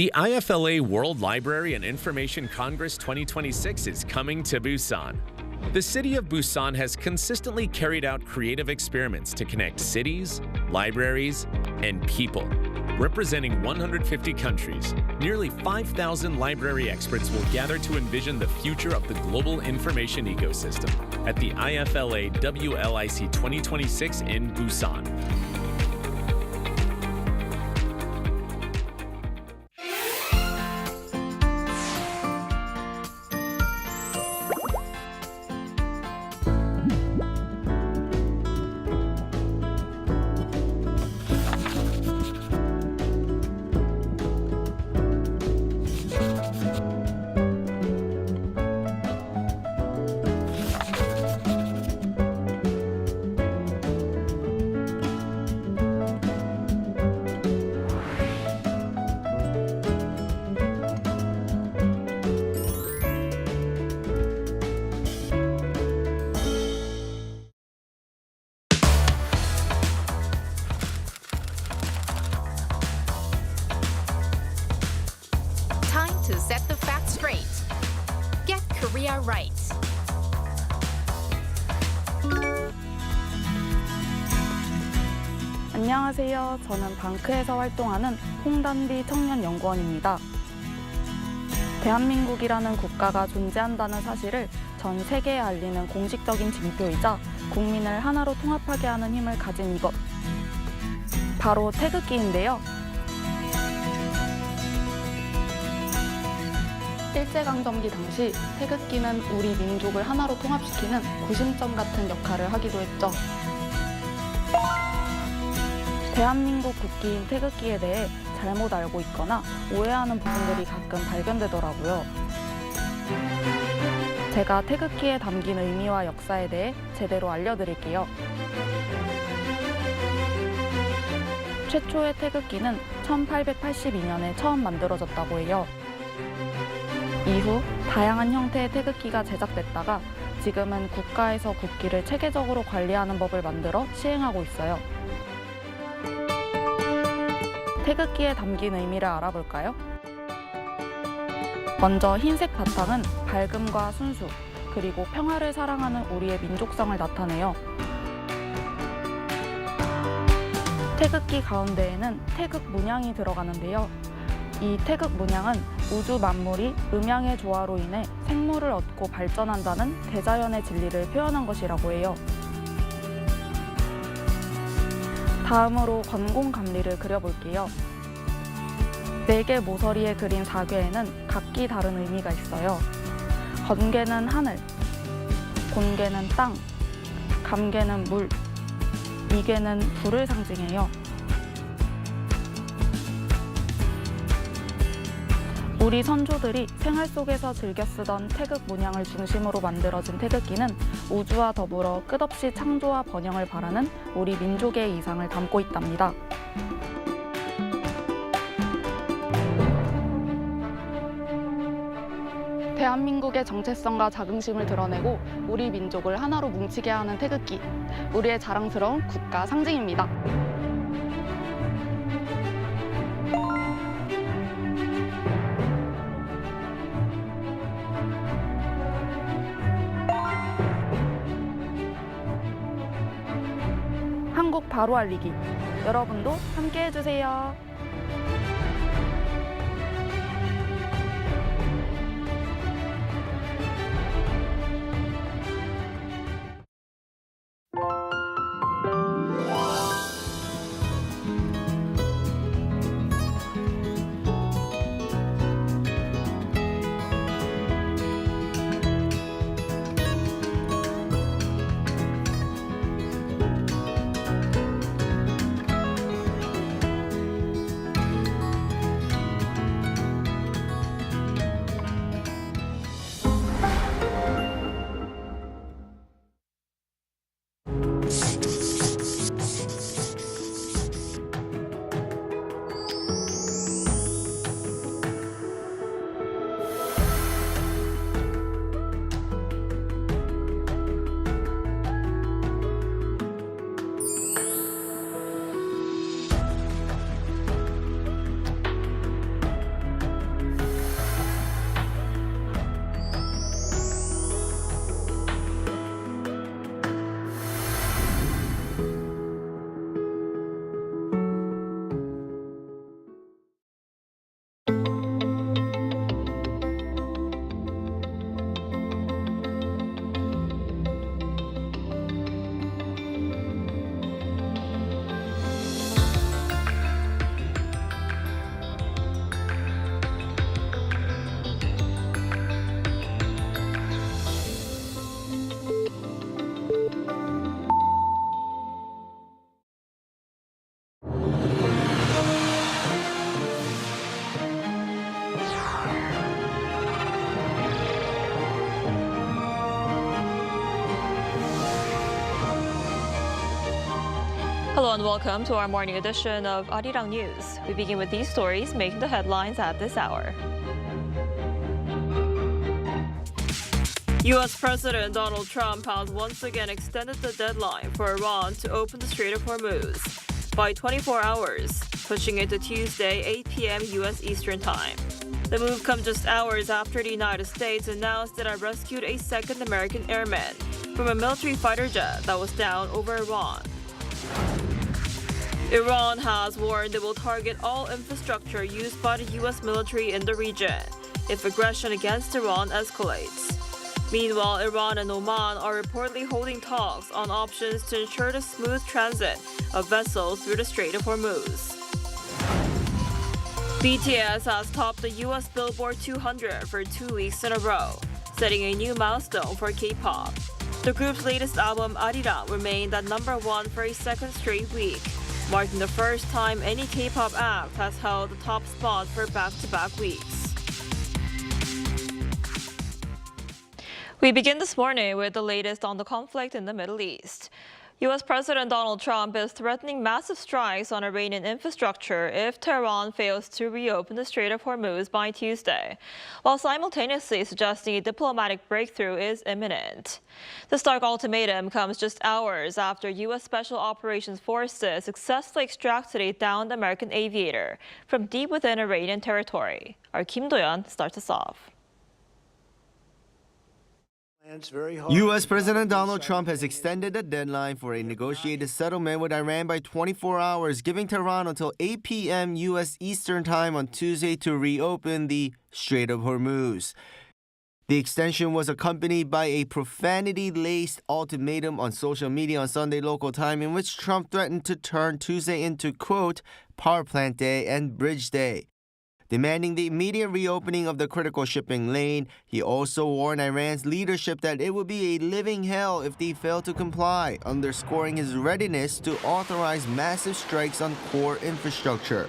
The IFLA World Library and Information Congress 2026 is coming to Busan. The city of Busan has consistently carried out creative experiments to connect cities, libraries, and people. Representing 150 countries, nearly 5,000 library experts will gather to envision the future of the global information ecosystem at the IFLA WLIC 2026 in Busan. To set the facts straight. Get Korea right. 안녕하세요. 저는 방크에서 활동하는 홍단비 청년연구원입니다. 대한민국이라는 국가가 존재한다는 사실을 전 세계에 알리는 공식적인 징표이자 국민을 하나로 통합하게 하는 힘을 가진 이것. 바로 태극기인데요. 일제강점기 당시 태극기는 우리 민족을 하나로 통합시키는 구심점 같은 역할을 하기도 했죠. 대한민국 국기인 태극기에 대해 잘못 알고 있거나 오해하는 부분들이 가끔 발견되더라고요. 제가 태극기에 담긴 의미와 역사에 대해 제대로 알려드릴게요. 최초의 태극기는 1882년에 처음 만들어졌다고 해요. 이후 다양한 형태의 태극기가 제작됐다가 지금은 국가에서 국기를 체계적으로 관리하는 법을 만들어 시행하고 있어요. 태극기에 담긴 의미를 알아볼까요? 먼저 흰색 바탕은 밝음과 순수, 그리고 평화를 사랑하는 우리의 민족성을 나타내요. 태극기 가운데에는 태극 문양이 들어가는데요. 이 태극 문양은 우주 만물이 음양의 조화로 인해 생물을 얻고 발전한다는 대자연의 진리를 표현한 것이라고 해요. 다음으로 건공감리를 그려볼게요. 4개 모서리에 그린 사괴에는 각기 다른 의미가 있어요. 건괴는 하늘, 곤괴는 땅, 감괴는 물, 이괴는 불을 상징해요. 우리 선조들이 생활 속에서 즐겨 쓰던 태극 문양을 중심으로 만들어진 태극기는 우주와 더불어 끝없이 창조와 번영을 바라는 우리 민족의 이상을 담고 있답니다. 대한민국의 정체성과 자긍심을 드러내고 우리 민족을 하나로 뭉치게 하는 태극기, 우리의 자랑스러운 국가 상징입니다. 한국 바로 알리기. 여러분도 함께 해주세요. Hello and welcome to our morning edition of Arirang News. We begin with these stories making the headlines at this hour. U.S. President Donald Trump has once again extended the deadline for Iran to open the Strait of Hormuz by 24 hours, pushing it to Tuesday, 8 p.m. U.S. Eastern Time. The move comes just hours after the United States announced that it rescued a second American airman from a military fighter jet that was down over Iran. Iran has warned it will target all infrastructure used by the U.S. military in the region if aggression against Iran escalates. Meanwhile, Iran and Oman are reportedly holding talks on options to ensure the smooth transit of vessels through the Strait of Hormuz. BTS has topped the U.S. Billboard 200 for 2 weeks in a row, setting a new milestone for K-pop. The group's latest album, Arirang, remained at #1 for a second straight week, marking the first time any K-pop act has held the top spot for back-to-back weeks. We begin this morning with the latest on the conflict in the Middle East. U.S. President Donald Trump is threatening massive strikes on Iranian infrastructure if Tehran fails to reopen the Strait of Hormuz by Tuesday, while simultaneously suggesting a diplomatic breakthrough is imminent. The stark ultimatum comes just hours after U.S. Special Operations Forces successfully extracted a downed American aviator from deep within Iranian territory. Our Kim Do-yeon starts us off. U.S. President Donald Trump has extended the deadline for a negotiated settlement with Iran by 24 hours, giving Tehran until 8 p.m. U.S. Eastern Time on Tuesday to reopen the Strait of Hormuz. The extension was accompanied by a profanity-laced ultimatum on social media on Sunday local time in which Trump threatened to turn Tuesday into, quote, power plant day and bridge day. Demanding the immediate reopening of the critical shipping lane, he also warned Iran's leadership that it would be a living hell if they fail to comply, underscoring his readiness to authorize massive strikes on core infrastructure.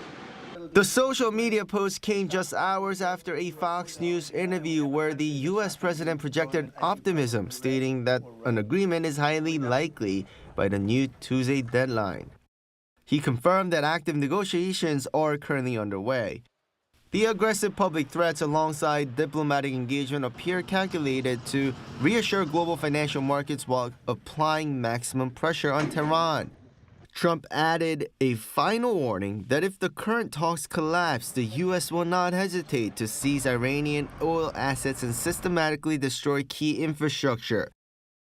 The social media post came just hours after a Fox News interview where the U.S. president projected optimism, stating that an agreement is highly likely by the new Tuesday deadline. He confirmed that active negotiations are currently underway. The aggressive public threats alongside diplomatic engagement appear calculated to reassure global financial markets while applying maximum pressure on Tehran. Trump added a final warning that if the current talks collapse, the U.S. will not hesitate to seize Iranian oil assets and systematically destroy key infrastructure.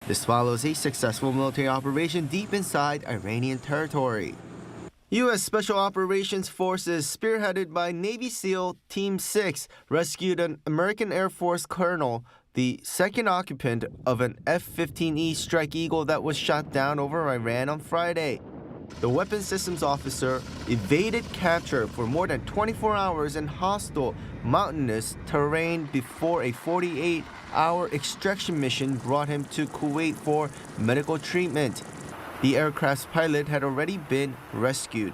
This follows a successful military operation deep inside Iranian territory. U.S. Special Operations Forces, spearheaded by Navy SEAL Team 6, rescued an American Air Force colonel, the second occupant of an F-15E Strike Eagle that was shot down over Iran on Friday. The weapons systems officer evaded capture for more than 24 hours in hostile, mountainous terrain before a 48-hour extraction mission brought him to Kuwait for medical treatment. The aircraft's pilot had already been rescued.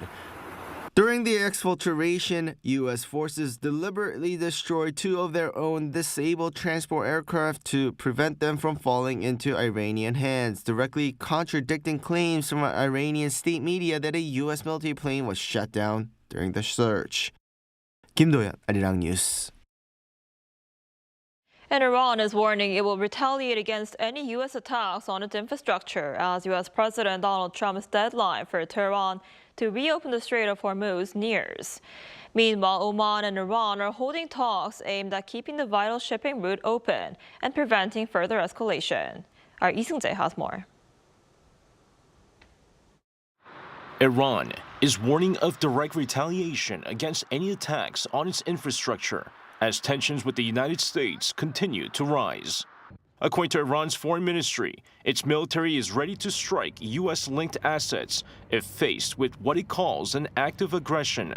During the exfiltration, U.S. forces deliberately destroyed 2 of their own disabled transport aircraft to prevent them from falling into Iranian hands, directly contradicting claims from Iranian state media that a U.S. military plane was shot down during the search. Kim Do-yeon, Arirang News. And Iran is warning it will retaliate against any U.S. attacks on its infrastructure as U.S. President Donald Trump's deadline for Tehran to reopen the Strait of Hormuz nears. Meanwhile, Oman and Iran are holding talks aimed at keeping the vital shipping route open and preventing further escalation. Our Lee Seung-jae has more. Iran is warning of direct retaliation against any attacks on its infrastructure as tensions with the United States continue to rise. According to Iran's foreign ministry, its military is ready to strike U.S.-linked assets if faced with what it calls an act of aggression.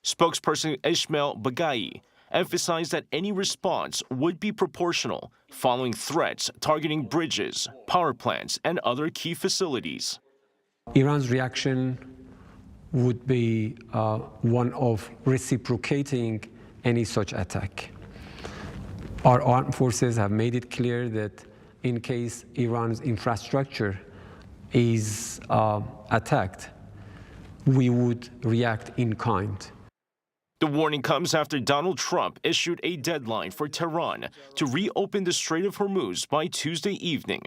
Spokesperson Ismail Baghai emphasized that any response would be proportional following threats targeting bridges, power plants, and other key facilities. Iran's reaction would be one of reciprocating any such attack. Our armed forces have made it clear that in case Iran's infrastructure is attacked, we would react in kind. The warning comes after Donald Trump issued a deadline for Tehran to reopen the Strait of Hormuz by Tuesday evening.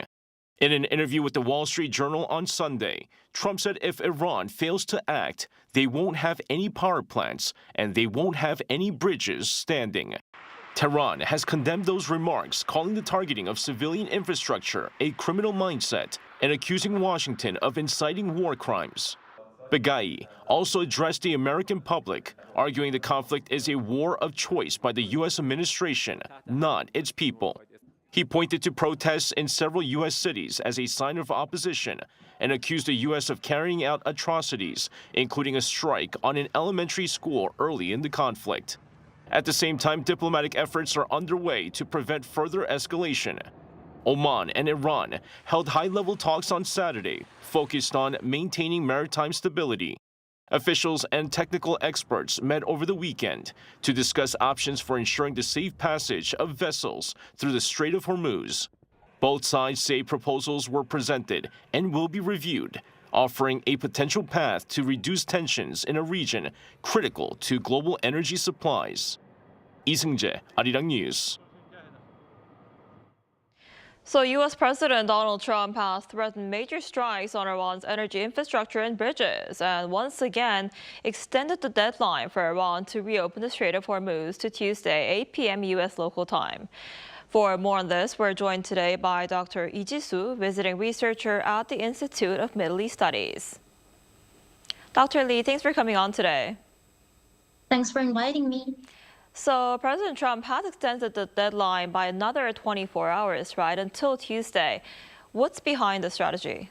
In an interview with the Wall Street Journal on Sunday, Trump said if Iran fails to act, they won't have any power plants and they won't have any bridges standing. Tehran has condemned those remarks, calling the targeting of civilian infrastructure a criminal mindset and accusing Washington of inciting war crimes. Baghai also addressed the American public, arguing the conflict is a war of choice by the U.S. administration, not its people. He pointed to protests in several U.S. cities as a sign of opposition and accused the U.S. of carrying out atrocities, including a strike on an elementary school early in the conflict. At the same time, diplomatic efforts are underway to prevent further escalation. Oman and Iran held high-level talks on Saturday, focused on maintaining maritime stability. Officials and technical experts met over the weekend to discuss options for ensuring the safe passage of vessels through the Strait of Hormuz. Both sides say proposals were presented and will be reviewed, offering a potential path to reduce tensions in a region critical to global energy supplies. Lee Seung-jae, Arirang News. So U.S. President Donald Trump has threatened major strikes on Iran's energy infrastructure and bridges, and once again extended the deadline for Iran to reopen the Strait of Hormuz to Tuesday, 8 p.m. U.S. local time. For more on this, we're joined today by Dr. Lee Ji-soo, visiting researcher at the Institute of Middle East Studies. Dr. Lee, thanks for coming on today. Thanks for inviting me. So President Trump has extended the deadline by another 24 hours, right, until Tuesday. What's behind the strategy?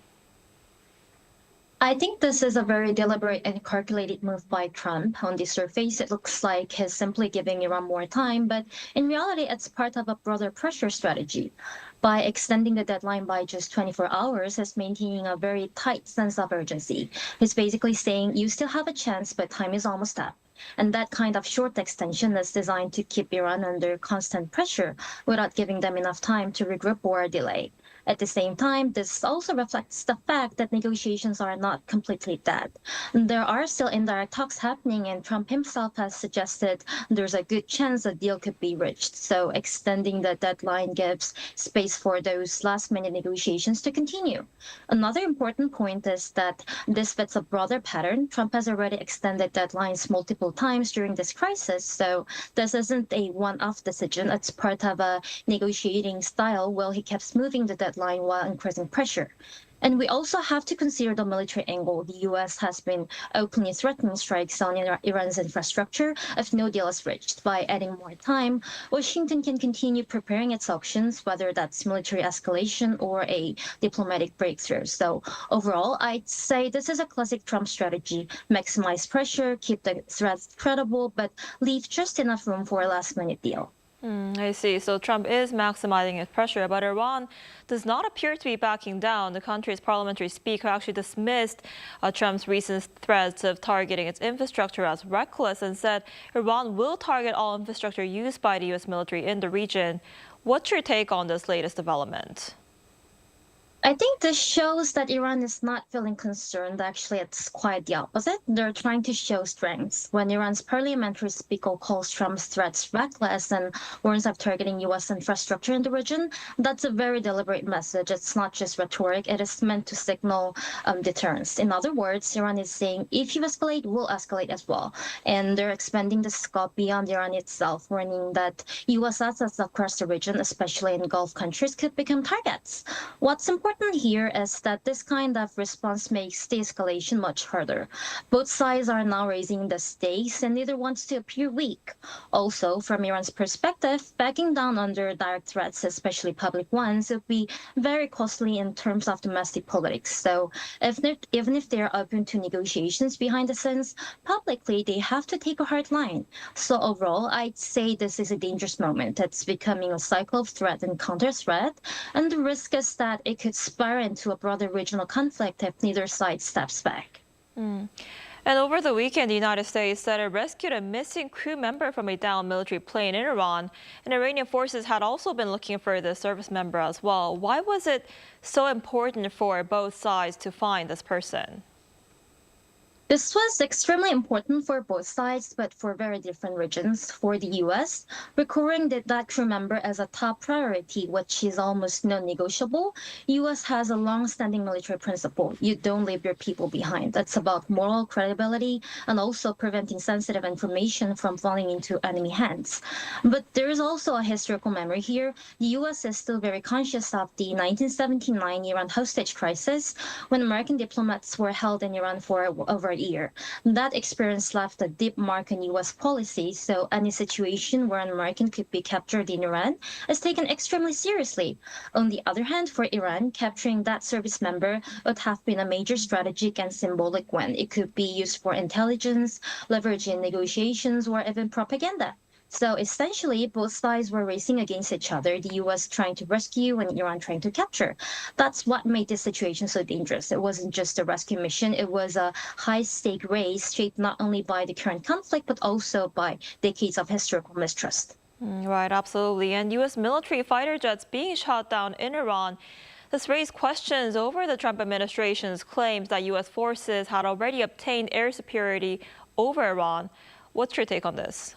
I think this is a very deliberate and calculated move by Trump. On the surface, it looks like he's simply giving Iran more time, but in reality, it's part of a broader pressure strategy. By extending the deadline by just 24 hours, he's maintaining a very tight sense of urgency. He's basically saying, you still have a chance, but time is almost up. And that kind of short extension is designed to keep Iran under constant pressure without giving them enough time to regroup or delay. At the same time, this also reflects the fact that negotiations are not completely dead. There are still indirect talks happening, and Trump himself has suggested there's a good chance a deal could be reached. So extending the deadline gives space for those last-minute negotiations to continue. Another important point is that this fits a broader pattern. Trump has already extended deadlines multiple times during this crisis, so this isn't a one-off decision. It's part of a negotiating style where he keeps moving the deadline while increasing pressure. And we also have to consider the military angle. The U.S. has been openly threatening strikes on Iran's infrastructure if no deal is reached. By adding more time, Washington can continue preparing its options, whether that's military escalation or a diplomatic breakthrough. So overall, I'd say this is a classic Trump strategy. Maximize pressure, keep the threats credible, but leave just enough room for a last-minute deal. I see. So Trump is maximizing his pressure, but Iran does not appear to be backing down. The country's parliamentary speaker actually dismissed Trump's recent threats of targeting its infrastructure as reckless and said Iran will target all infrastructure used by the U.S. military in the region. What's your take on this latest development? I think this shows that Iran is not feeling concerned. Actually, it's quite the opposite. They're trying to show strength. When Iran's parliamentary speaker calls Trump's threats reckless and warns of targeting U.S. infrastructure in the region, that's a very deliberate message. It's not just rhetoric. It is meant to signal deterrence. In other words, Iran is saying, if you escalate, we'll escalate as well. And they're expanding the scope beyond Iran itself, warning that U.S. assets across the region, especially in Gulf countries, could become targets. What's important here is that this kind of response makes the escalation much harder. Both sides are now raising the stakes, and neither wants to appear weak. Also, from Iran's perspective, backing down under direct threats, especially public ones, would be very costly in terms of domestic politics. So even if they're open to negotiations behind the scenes, publicly they have to take a hard line. So overall, I'd say this is a dangerous moment. It's becoming a cycle of threat and counter-threat, and the risk is that it could spiral into a broader regional conflict if neither side steps back. And over the weekend, the United States said it rescued a missing crew member from a downed military plane in Iran. And Iranian forces had also been looking for the service member as well. Why was it so important for both sides to find this person? This was extremely important for both sides, but for very different regions. For the US, recurring that crew member as a top priority, which is almost non-negotiable, US has a long-standing military principle. You don't leave your people behind. That's about moral credibility and also preventing sensitive information from falling into enemy hands. But there is also a historical memory here. The US is still very conscious of the 1979 Iran hostage crisis, when American diplomats were held in Iran for over a year. That experience left a deep mark on U.S. policy, so any situation where an American could be captured in Iran is taken extremely seriously. On the other hand, for Iran, capturing that service member would have been a major strategic and symbolic win. It could be used for intelligence, leverage in negotiations, or even propaganda. So essentially, both sides were racing against each other, the US trying to rescue and Iran trying to capture. That's what made this situation so dangerous. It wasn't just a rescue mission, it was a high-stake race shaped not only by the current conflict, but also by decades of historical mistrust. Right, absolutely. And U.S. military fighter jets being shot down in Iran. This raised questions over the Trump administration's claims that U.S. forces had already obtained air superiority over Iran. What's your take on this?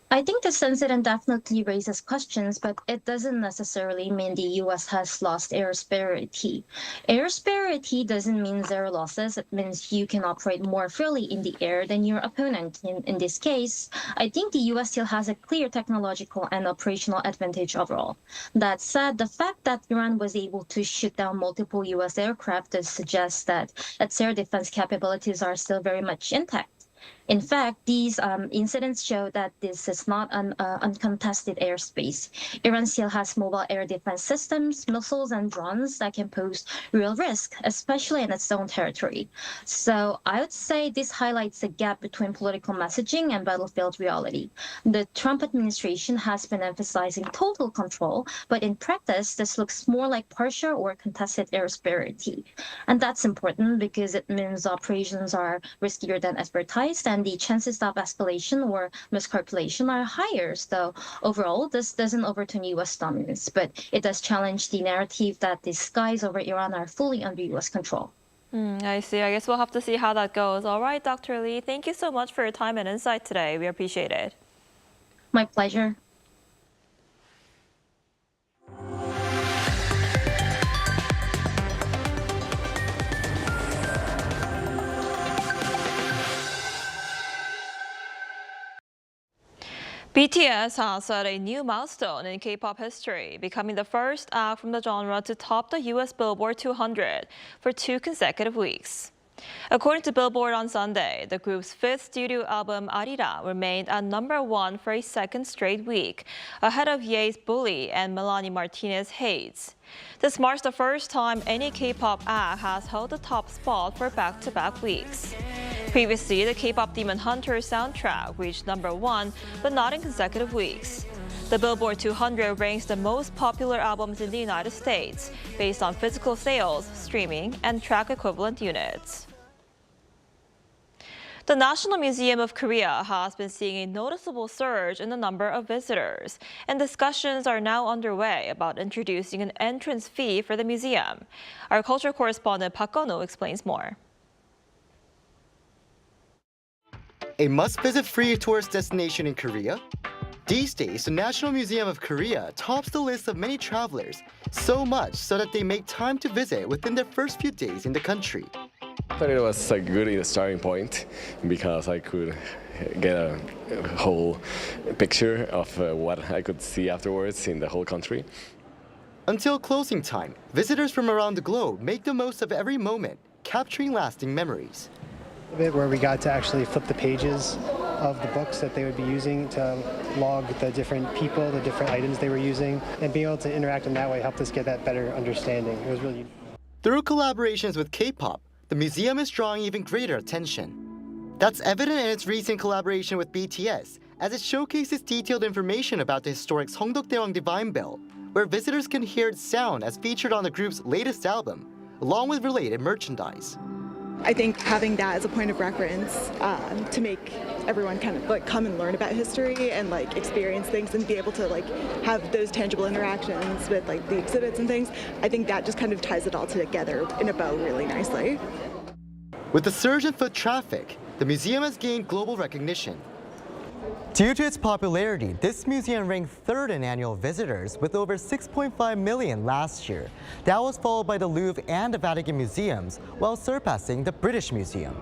I think this incident definitely raises questions, but it doesn't necessarily mean the U.S. has lost air superiority. Air superiority doesn't mean zero losses. It means you can operate more freely in the air than your opponent. In this case, I think the U.S. still has a clear technological and operational advantage overall. That said, the fact that Iran was able to shoot down multiple U.S. aircraft does suggest that its air defense capabilities are still very much intact. In fact, these incidents show that this is not an uncontested airspace. Iran still has mobile air defense systems, missiles, and drones that can pose real risk, especially in its own territory. So I would say this highlights the gap between political messaging and battlefield reality. The Trump administration has been emphasizing total control, but in practice, this looks more like partial or contested air superiority. And that's important because it means operations are riskier than advertised, and the chances of escalation or miscalculation are higher. So overall, this doesn't overturn U.S. dominance, but it does challenge the narrative that the skies over Iran are fully under U.S. control. I see. I guess we'll have to see how that goes. All right, Dr. Lee, thank you so much for your time and insight today. We appreciate it. My pleasure. BTS has set a new milestone in K-pop history, becoming the first act from the genre to top the U.S. Billboard 200 for 2 consecutive weeks. According to Billboard on Sunday, the group's 5th studio album, Arirang, remained at #1 for a 2nd straight week, ahead of Ye's Bully and Melanie Martinez's Hates. This marks the first time any K-pop act has held the top spot for back-to-back weeks. Previously, the K-pop Demon Hunter soundtrack reached #1, but not in consecutive weeks. The Billboard 200 ranks the most popular albums in the United States, based on physical sales, streaming, and track equivalent units. The National Museum of Korea has been seeing a noticeable surge in the number of visitors, and discussions are now underway about introducing an entrance fee for the museum. Our culture correspondent Park Gun-woo explains more. A must-visit free tourist destination in Korea? These days, the National Museum of Korea tops the list of many travelers, so much so that they make time to visit within their first few days in the country. But it was a good starting point because I could get a whole picture of what I could see afterwards in the whole country. Until closing time, visitors from around the globe make the most of every moment, capturing lasting memories. A bit where we got to actually flip the pages of the books that they would be using to log the different people, the different items they were using, and being able to interact in that way helped us get that better understanding. It was really unique. Through collaborations with K-pop, the museum is drawing even greater attention. That's evident in its recent collaboration with BTS, as it showcases detailed information about the historic Seongdeokdaewang Divine Bell, where visitors can hear its sound as featured on the group's latest album, along with related merchandise. I think having that as a point of reference to make everyone kind of like come and learn about history and like experience things and be able to like have those tangible interactions with like the exhibits and things, I think that just kind of ties it all together in a bow really nicely. With the surge in foot traffic, the museum has gained global recognition. Due to its popularity, this museum ranked third in annual visitors with over 6.5 million last year. That was followed by the Louvre and the Vatican museums, while surpassing the British Museum.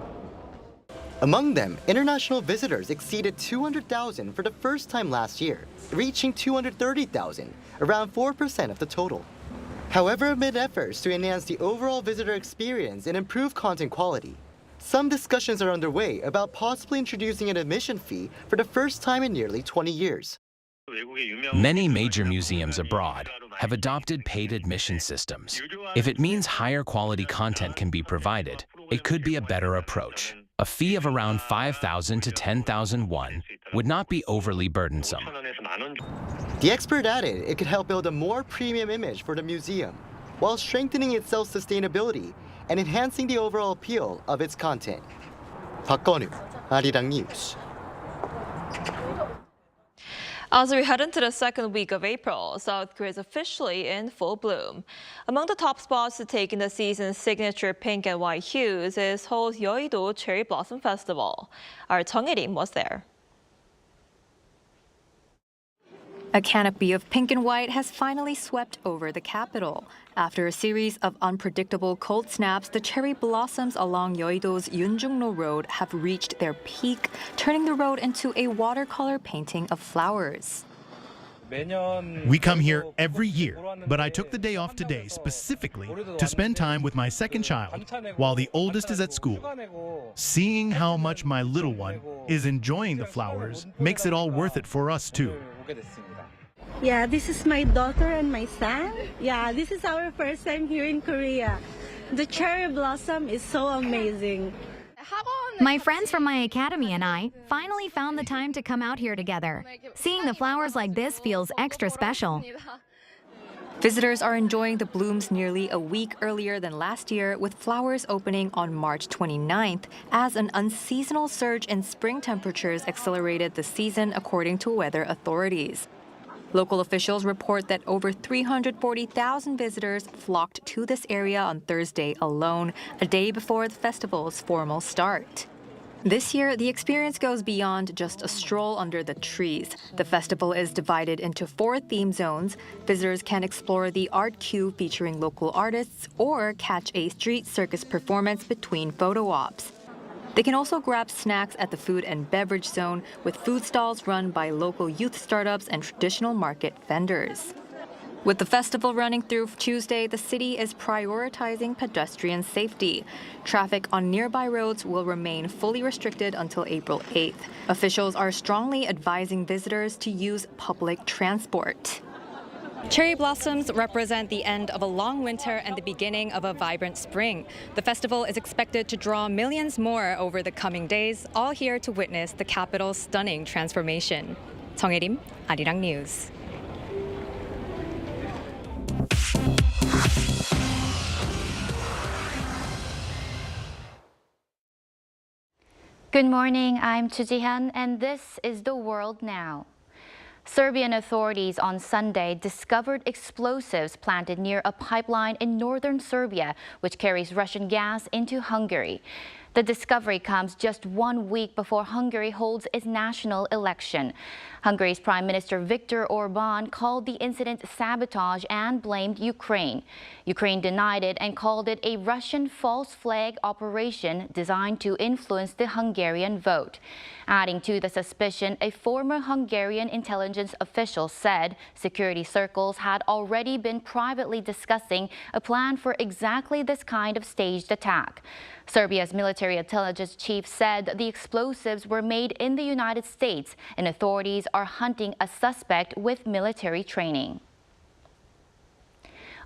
Among them, international visitors exceeded 200,000 for the first time last year, reaching 230,000, around 4% of the total. However, amid efforts to enhance the overall visitor experience and improve content quality, some discussions are underway about possibly introducing an admission fee for the first time in nearly 20 years. Many major museums abroad have adopted paid admission systems. If it means higher quality content can be provided, it could be a better approach. A fee of around 5,000 to 10,000 won would not be overly burdensome. The expert added it could help build a more premium image for the museum, while strengthening its self-sustainability and enhancing the overall appeal of its content. 박건우, Arirang News. As we head into the second week of April, South Korea is officially in full bloom. Among the top spots to take in the season's signature pink and white hues is Seoul's Yeouido Cherry Blossom Festival. Our Chung Il-im was there. A canopy of pink and white has finally swept over the capital. After a series of unpredictable cold snaps, the cherry blossoms along Yeouido's Yunjungno Road have reached their peak, turning the road into a watercolor painting of flowers. We come here every year, but I took the day off today specifically to spend time with my second child while the oldest is at school. Seeing how much my little one is enjoying the flowers makes it all worth it for us too. Yeah, this is my daughter and my son. Yeah, this is our first time here in Korea. The cherry blossom is so amazing. My friends from my academy and I finally found the time to come out here together. Seeing the flowers like this feels extra special. Visitors are enjoying the blooms nearly a week earlier than last year, with flowers opening on March 29th, as an unseasonal surge in spring temperatures accelerated the season, according to weather authorities. Local officials report that over 340,000 visitors flocked to this area on Thursday alone, a day before the festival's formal start. This year, the experience goes beyond just a stroll under the trees. The festival is divided into 4 theme zones. Visitors can explore the art queue featuring local artists or catch a street circus performance between photo ops. They can also grab snacks at the food and beverage zone, with food stalls run by local youth startups and traditional market vendors. With the festival running through Tuesday, the city is prioritizing pedestrian safety. Traffic on nearby roads will remain fully restricted until April 8th. Officials are strongly advising visitors to use public transport. Cherry blossoms represent the end of a long winter and the beginning of a vibrant spring. The festival is expected to draw millions more over the coming days, all here to witness the capital's stunning transformation. Chung Il-im, Arirang News. Good morning, I'm Chu Ji-hyun, and this is The World Now. Serbian authorities on Sunday discovered explosives planted near a pipeline in northern Serbia, which carries Russian gas into Hungary. The discovery comes just 1 week before Hungary holds its national election. Hungary's Prime Minister Viktor Orbán called the incident sabotage and blamed Ukraine. Ukraine denied it and called it a Russian false flag operation designed to influence the Hungarian vote. Adding to the suspicion, a former Hungarian intelligence official said security circles had already been privately discussing a plan for exactly this kind of staged attack. Serbia's military intelligence chief said the explosives were made in the United States, and authorities are hunting a suspect with military training.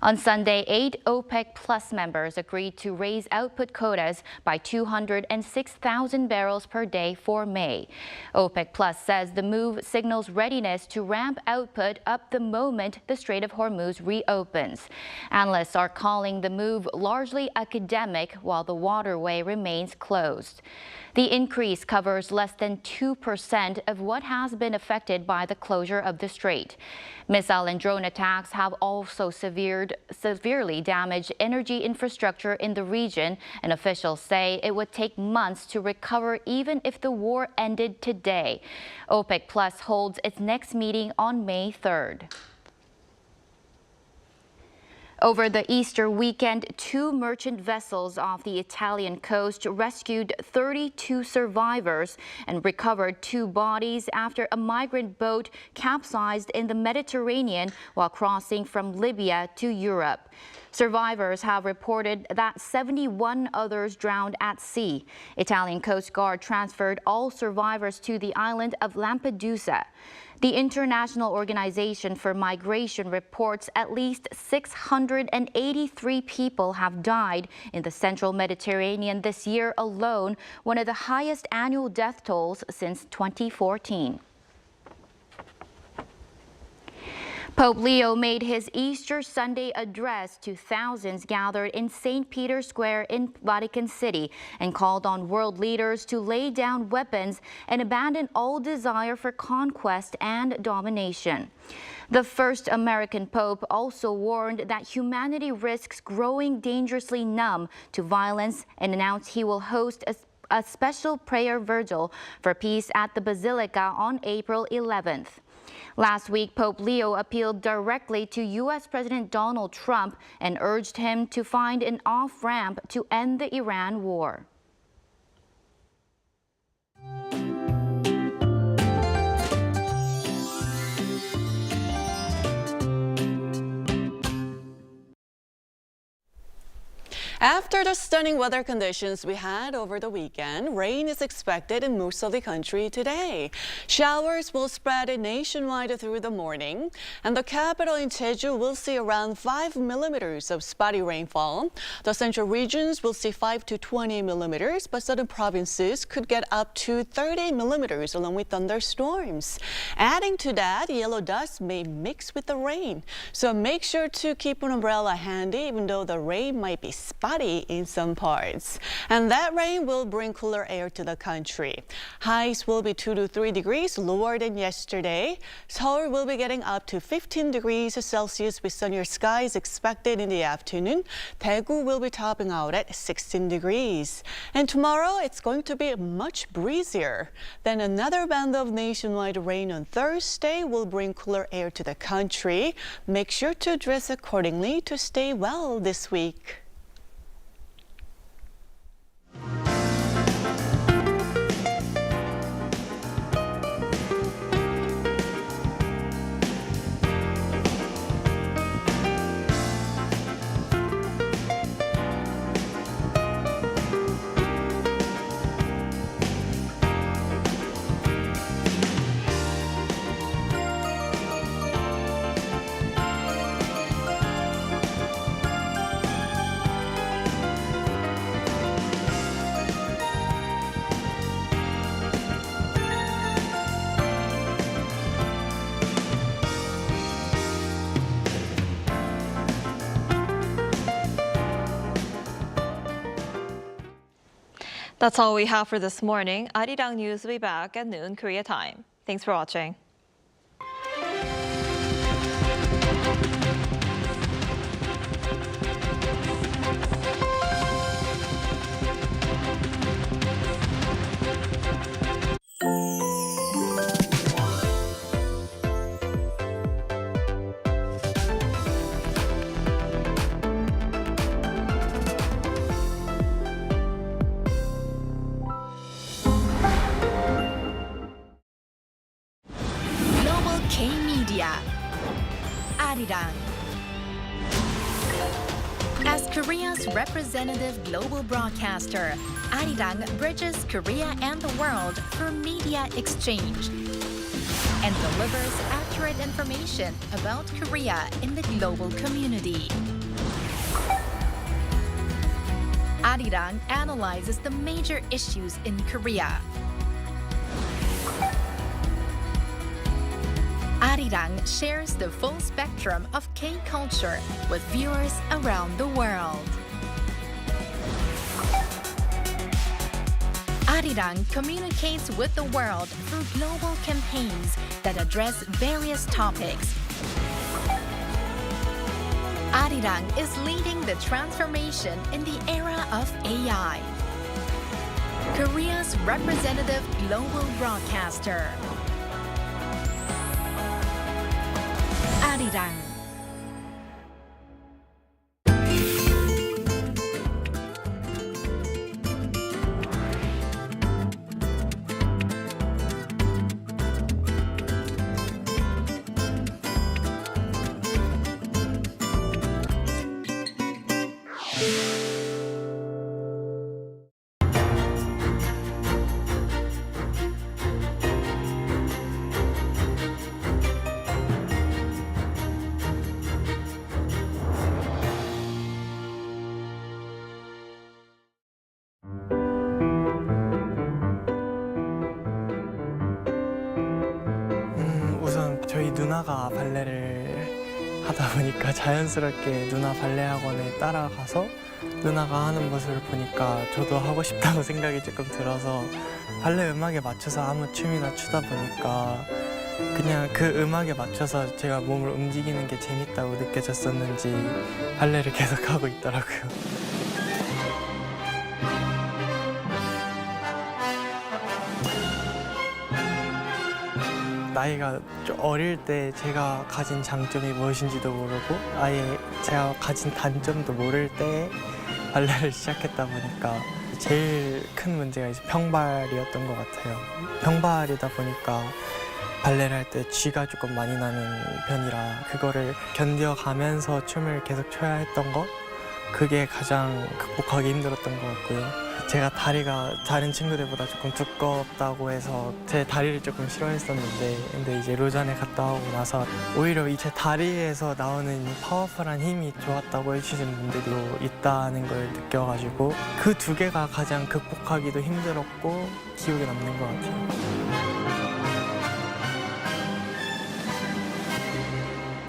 On Sunday, 8 OPEC Plus members agreed to raise output quotas by 206,000 barrels per day for May. OPEC Plus says the move signals readiness to ramp output up the moment the Strait of Hormuz reopens. Analysts are calling the move largely academic while the waterway remains closed. The increase covers less than 2% of what has been affected by the closure of the strait. Missile and drone attacks have also severed could severely damage energy infrastructure in the region, and officials say it would take months to recover even if the war ended today. OPEC Plus holds its next meeting on May 3rd. Over the Easter weekend, 2 merchant vessels off the Italian coast rescued 32 survivors and recovered 2 bodies after a migrant boat capsized in the Mediterranean while crossing from Libya to Europe. Survivors have reported that 71 others drowned at sea. Italian Coast Guard transferred all survivors to the island of Lampedusa. The International Organization for Migration reports at least 683 people have died in the central Mediterranean this year alone, one of the highest annual death tolls since 2014. Pope Leo made his Easter Sunday address to thousands gathered in St. Peter's Square in Vatican City and called on world leaders to lay down weapons and abandon all desire for conquest and domination. The first American pope also warned that humanity risks growing dangerously numb to violence and announced he will host a special prayer vigil for peace at the Basilica on April 11th. Last week, Pope Leo appealed directly to U.S. President Donald Trump and urged him to find an off-ramp to end the Iran war. After the stunning weather conditions we had over the weekend, rain is expected in most of the country today. Showers will spread nationwide through the morning, and the capital in Jeju will see around 5 millimeters of spotty rainfall. The central regions will see 5 to 20 millimeters, but southern provinces could get up to 30 millimeters along with thunderstorms. Adding to that, yellow dust may mix with the rain, so make sure to keep an umbrella handy even though the rain might be spotty in some parts. And that rain will bring cooler air to the country. Highs will be 2 to 3 degrees lower than yesterday. Seoul will be getting up to 15 degrees Celsius with sunnier skies expected in the afternoon. Daegu will be topping out at 16 degrees. And tomorrow it's going to be much breezier. Then another band of nationwide rain on Thursday will bring cooler air to the country. Make sure to dress accordingly to stay well this week. That's all we have for this morning. Arirang News will be back at noon Korea time. Thanks for watching. Arirang. As Korea's representative global broadcaster, Arirang bridges Korea and the world through media exchange and delivers accurate information about Korea in the global community. Arirang analyzes the major issues in Korea. Arirang shares the full spectrum of K-culture with viewers around the world. Arirang communicates with the world through global campaigns that address various topics. Arirang is leading the transformation in the era of AI. Korea's representative global broadcaster. Arirang. 저희 누나가 발레를 하다 보니까 자연스럽게 누나 발레 학원에 따라가서 누나가 하는 모습을 보니까 저도 하고 싶다고 생각이 조금 들어서 발레 음악에 맞춰서 아무 춤이나 추다 보니까 그냥 그 음악에 맞춰서 제가 몸을 움직이는 게 재밌다고 느껴졌었는지 발레를 계속 하고 있더라고요. 나이가 좀 어릴 때 제가 가진 장점이 무엇인지도 모르고 아예 제가 가진 단점도 모를 때 발레를 시작했다 보니까 제일 큰 문제가 이제 평발이었던 것 같아요. 평발이다 보니까 발레를 할 때 쥐가 조금 많이 나는 편이라 그거를 견뎌가면서 춤을 계속 춰야 했던 거 그게 가장 극복하기 힘들었던 것 같고요. 제가 다리가 다른 친구들보다 조금 두껍다고 해서 제 다리를 조금 싫어했었는데 근데 이제 로잔에 갔다 오고 나서 오히려 제 다리에서 나오는 파워풀한 힘이 좋았다고 해주시는 분들도 있다는 걸 느껴가지고 그 두 개가 가장 극복하기도 힘들었고 기억에 남는 것 같아요.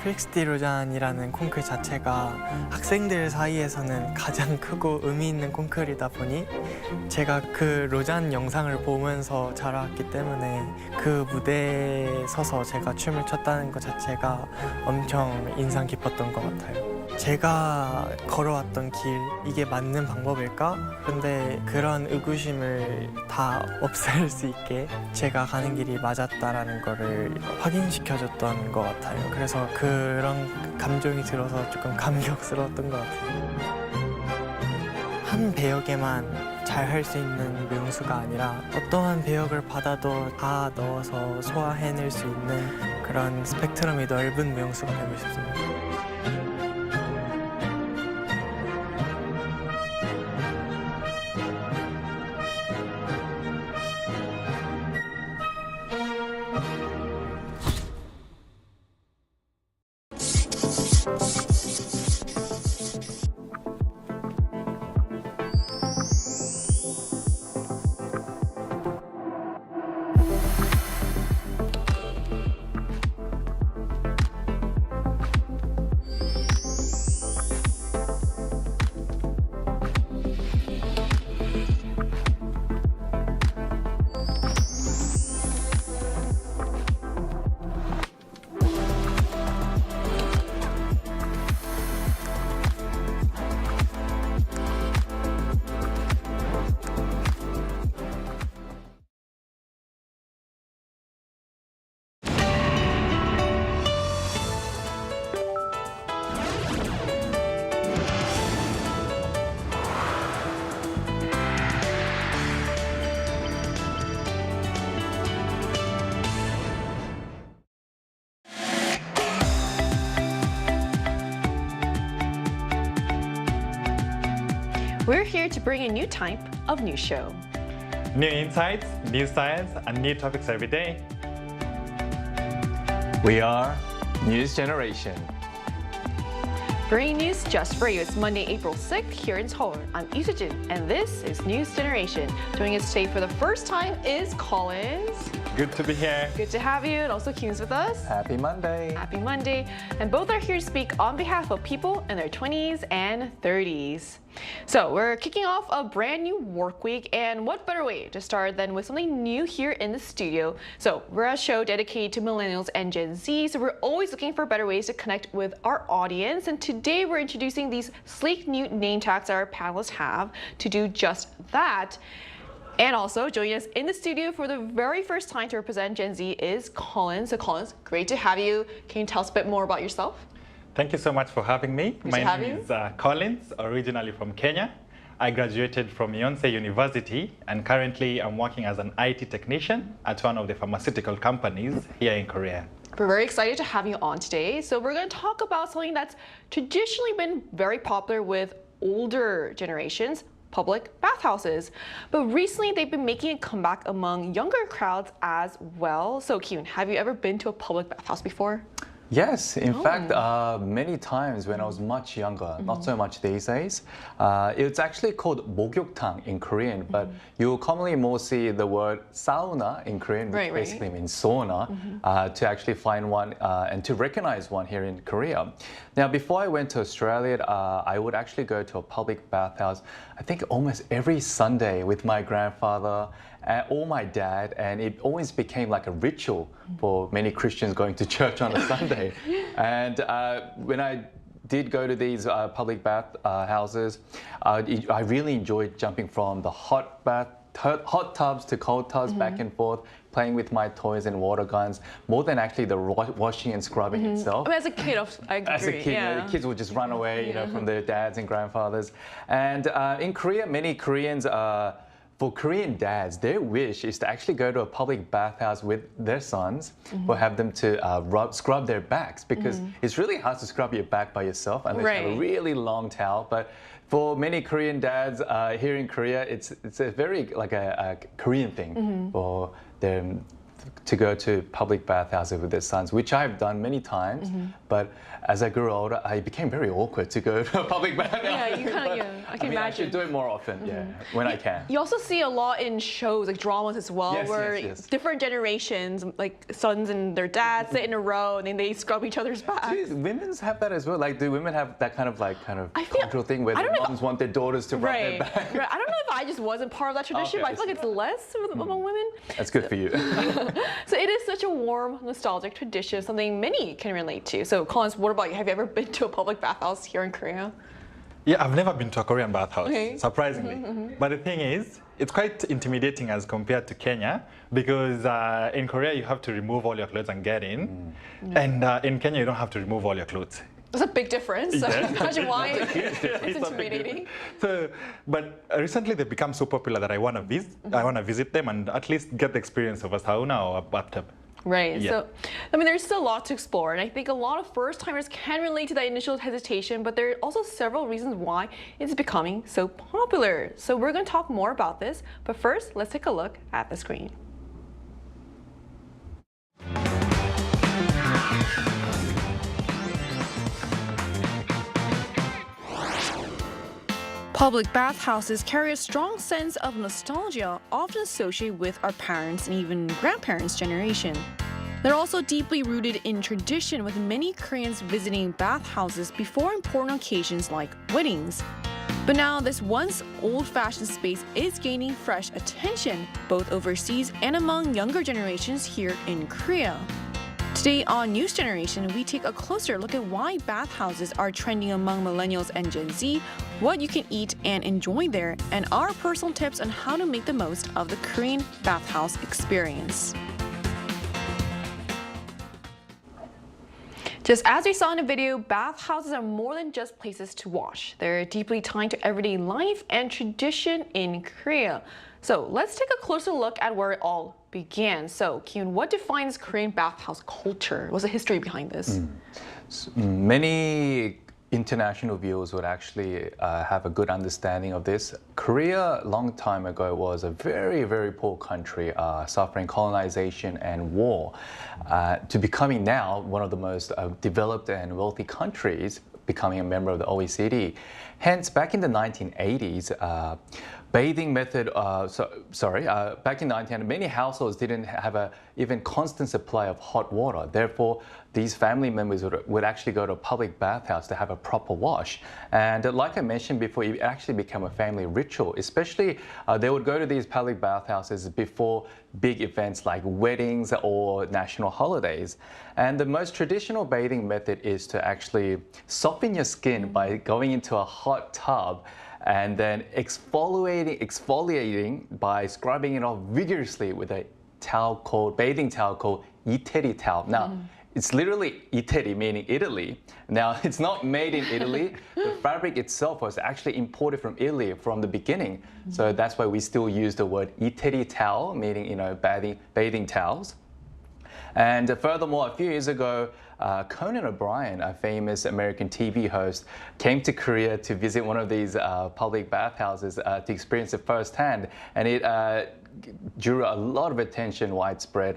프릭스티 로잔이라는 콩쿨 자체가 학생들 사이에서는 가장 크고 의미 있는 콩쿨이다 보니 제가 그 로잔 영상을 보면서 자라왔기 때문에 그 무대에 서서 제가 춤을 췄다는 것 자체가 엄청 인상 깊었던 것 같아요. 제가 걸어왔던 길, 이게 맞는 방법일까? 근데 그런 의구심을 다 없앨 수 있게 제가 가는 길이 맞았다라는 거를 확인시켜줬던 것 같아요. 그래서 그런 감정이 들어서 조금 감격스러웠던 것 같아요. 한 배역에만 잘 할 수 있는 명수가 아니라 어떠한 배역을 받아도 다 넣어서 소화해낼 수 있는 그런 스펙트럼이 넓은 명수가 되고 싶습니다. We're here to bring a new type of news show. New insights, new science, and new topics every day. We are News Generation. Bringing news just for you. It's Monday, April 6th here in Seoul. I'm Isujin, and this is News Generation. Joining us today for the first time is Collins. Good to be here. Good to have you, and also Kim's with us. Happy Monday. Happy Monday. And both are here to speak on behalf of people in their 20s and 30s. So we're kicking off a brand new work week, and what better way to start than with something new here in the studio. So we're a show dedicated to millennials and Gen Z, so we're always looking for better ways to connect with our audience, and today we're introducing these sleek new name tags that our panelists have to do just that. And also joining us in the studio for the very first time to represent Gen Z is Colin. So Colin, great to have you. Can you tell us a bit more about yourself? Thank you so much for having me. Great My name is Collins, originally from Kenya. I graduated from Yonsei University, and currently I'm working as an IT technician at one of the pharmaceutical companies here in Korea. We're very excited to have you on today. So we're going to talk about something that's traditionally been very popular with older generations, public bathhouses. But recently they've been making a comeback among younger crowds as well. So Kyun, have you ever been to a public bathhouse before? Yes, in fact, many times when I was much younger, not so much these days. It's actually called 목욕탕 in Korean, but you commonly more see the word sauna in Korean, which basically means sauna, to actually find one and to recognize one here in Korea. Now, before I went to Australia, I would actually go to a public bathhouse, I think almost every Sunday with my grandfather or my dad, and it always became like a ritual for many Christians going to church on a Sunday. And when I did go to these public bath houses, I really enjoyed jumping from the hot tubs to cold tubs, back and forth, playing with my toys and water guns, more than actually the washing and scrubbing itself. I mean, as a kid, I agree. As a kid, you know, the kids would just run away, you know, from their dads and grandfathers. And in Korea, many Koreans, for Korean dads, their wish is to actually go to a public bathhouse with their sons, or have them to scrub their backs, because it's really hard to scrub your back by yourself unless you have a really long towel. But for many Korean dads here in Korea, it's a very like a Korean thing for them to go to public bathhouses with their sons, which I've done many times. But as I grew older, I became very awkward to go to a public bathhouse. Yeah, you kind of, I can imagine. I should do it more often, when I can. You also see a lot in shows, like dramas as well, where different generations, like sons and their dads sit in a row and then they scrub each other's backs. Do women have that as well? Like, do women have that kind of cultural thing where their moms want their daughters to rub their back? I don't know if I just wasn't part of that tradition, but I feel like it's less among women. That's good for you. So it is such a warm, nostalgic tradition, something many can relate to. So Collins, what about you? Have you ever been to a public bathhouse here in Korea? Yeah, I've never been to a Korean bathhouse, surprisingly. But the thing is, it's quite intimidating as compared to Kenya, because in Korea you have to remove all your clothes and get in. And in Kenya you don't have to remove all your clothes. There's a big difference. So imagine why it's intimidating. So, but recently they've become so popular that I want to visit. I want to visit them and at least get the experience of a sauna or a bathtub. Right. So, I mean, there's still a lot to explore, and I think a lot of first-timers can relate to that initial hesitation, but there are also several reasons why it's becoming so popular. So we're going to talk more about this, but first, let's take a look at the screen. Public bathhouses carry a strong sense of nostalgia, often associated with our parents' and even grandparents' generation. They're also deeply rooted in tradition, with many Koreans visiting bathhouses before important occasions like weddings. But now, this once old-fashioned space is gaining fresh attention, both overseas and among younger generations here in Korea. Today on News Generation, we take a closer look at why bathhouses are trending among millennials and Gen Z, what you can eat and enjoy there, and our personal tips on how to make the most of the Korean bathhouse experience. Just as we saw in the video, bathhouses are more than just places to wash. They're deeply tied to everyday life and tradition in Korea. So let's take a closer look at where it all began. So Kyun, what defines Korean bathhouse culture? What's the history behind this? Many international viewers would actually have a good understanding of this. Korea, a long time ago, was a very, very poor country, suffering colonization and war, to becoming now one of the most developed and wealthy countries, becoming a member of the OECD. Hence, back in the 1980s, bathing method, back in 1900, many households didn't have a even constant supply of hot water. Therefore, these family members would actually go to a public bathhouse to have a proper wash. And like I mentioned before, it actually became a family ritual, especially they would go to these public bathhouses before big events like weddings or national holidays. And the most traditional bathing method is to actually soften your skin by going into a hot tub and then exfoliating by scrubbing it off vigorously with a bathing towel called iteri towel. Now, it's literally iteri, meaning Italy. Now, it's not made in Italy. The fabric itself was actually imported from Italy from the beginning. So that's why we still use the word iteri towel, meaning, you know, bathing towels. And furthermore, a few years ago, Conan O'Brien, a famous American TV host, came to Korea to visit one of these public bathhouses to experience it firsthand. And it drew a lot of attention widespread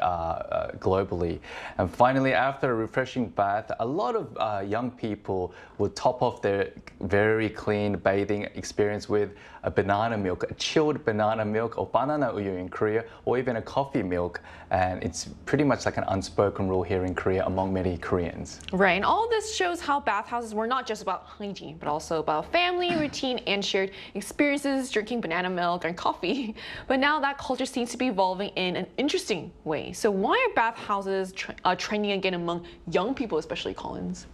globally. And finally, after a refreshing bath, a lot of young people would top off their very clean bathing experience with a banana milk, a chilled banana milk, or banana uyu in Korea, or even a coffee milk. And it's pretty much like an unspoken rule here in Korea among many Koreans. Right, and all this shows how bathhouses were not just about hygiene, but also about family, routine, and shared experiences, drinking banana milk and coffee. But now that culture seems to be evolving in an interesting way. So why are bathhouses trending again among young people, especially Collins?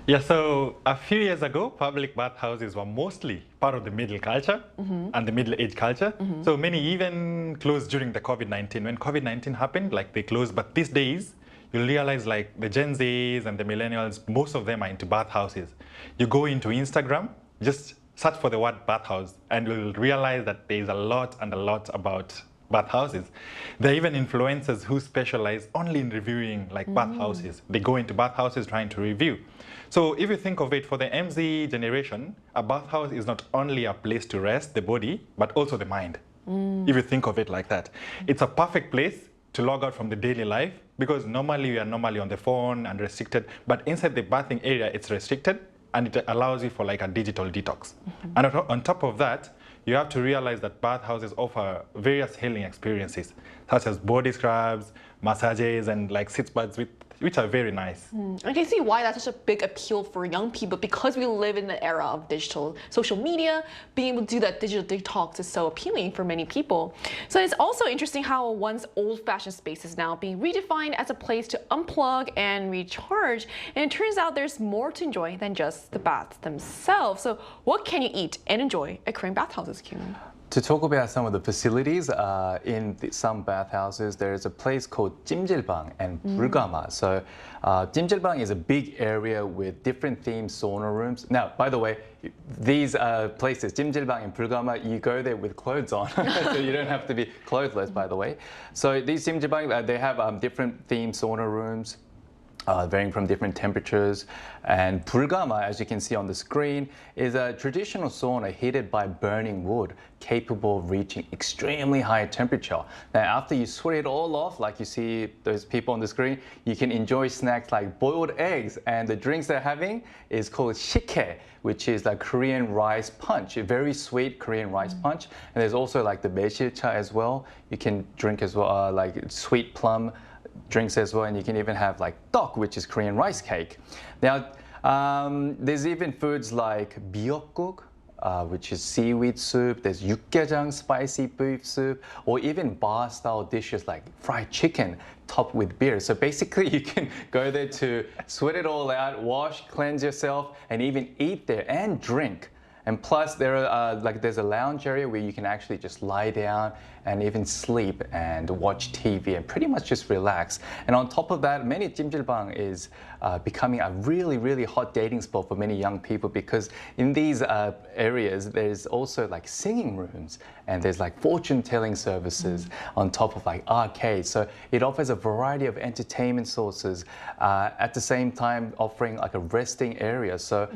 Yeah, so a few years ago, public bathhouses were mostly part of the middle culture and the middle age culture. So many even closed during the COVID-19. When COVID-19 happened, like they closed. But these days, you'll realize like the Gen Zs and the millennials, most of them are into bathhouses. You go into Instagram, just search for the word bathhouse, and you'll realize that there's a lot and a lot about bathhouses. There are even influencers who specialize only in reviewing like bathhouses. They go into bathhouses trying to review. So if you think of it, for the MZ generation, a bathhouse is not only a place to rest the body, but also the mind. If you think of it like that. It's a perfect place to log out from the daily life, because normally we are normally on the phone and restricted, but inside the bathing area, it's restricted, and it allows you for like a digital detox. And on top of that, you have to realize that bathhouses offer various healing experiences, such as body scrubs, massages, and like sit baths, which are very nice. I can see why that's such a big appeal for young people, because we live in the era of digital social media. Being able to do that digital detox is so appealing for many people. So it's also interesting how once old-fashioned space is now being redefined as a place to unplug and recharge. And it turns out there's more to enjoy than just the baths themselves. So what can you eat and enjoy at Korean bathhouses, Kyung? To talk about some of the facilities, in some bathhouses, there is a place called 찜질방 and 불가마. So 찜질방 is a big area with different themed sauna rooms. Now, by the way, these places, 찜질방 and 불가마, you go there with clothes on, so you don't have to be clothless, by the way. So these 찜질방, they have different themed sauna rooms, varying from different temperatures. And 불가마, as you can see on the screen, is a traditional sauna heated by burning wood, capable of reaching extremely high temperature. Now, after you sweat it all off, like you see those people on the screen, you can enjoy snacks like boiled eggs, and the drinks they're having is called sikhae, which is like Korean rice punch, a very sweet Korean rice punch. And there's also like the 매실차 as well. You can drink as well, like sweet plum drinks as well, and you can even have like tteok, which is Korean rice cake. Now, there's even foods like miyeokguk, which is seaweed soup. There's 육개장, spicy beef soup, or even bar-style dishes like fried chicken topped with beer. So basically, you can go there to sweat it all out, wash, cleanse yourself, and even eat there and drink. And plus, there's a lounge area where you can actually just lie down and even sleep and watch TV and pretty much just relax. And on top of that, many 찜질방 is becoming a really, really hot dating spot for many young people, because in these areas, there's also like singing rooms, and there's like fortune-telling services on top of like arcades. So it offers a variety of entertainment sources, at the same time offering like a resting area. So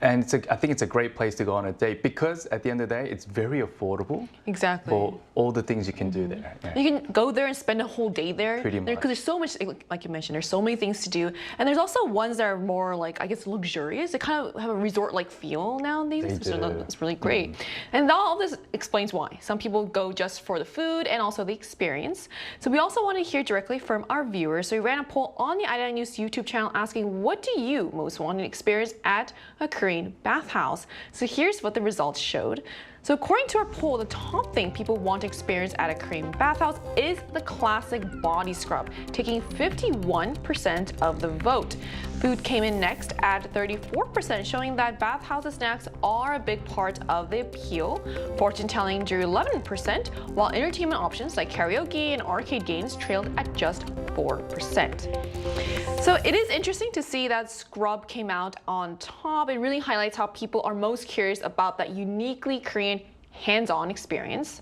And I think it's a great place to go on a date because at the end of the day, it's very affordable. Exactly. For all the things you can do there. Yeah. You can go there and spend a whole day there. Pretty much. Because there's so much, like you mentioned, there's so many things to do. And there's also ones that are more like, I guess, luxurious. They kind of have a resort-like feel nowadays. So it's really great. And all this explains why. Some people go just for the food and also the experience. So we also want to hear directly from our viewers. So we ran a poll on the Arirang News YouTube channel asking, what do you most want to experience at a Korean bathhouse? So here's what the results showed. So according to our poll, the top thing people want to experience at a Korean bathhouse is the classic body scrub, taking 51% of the vote. Food came in next at 34%, showing that bathhouse snacks are a big part of the appeal. Fortune telling drew 11%, while entertainment options like karaoke and arcade games trailed at just 4%. So it is interesting to see that scrub came out on top. It really highlights how people are most curious about that uniquely Korean hands-on experience.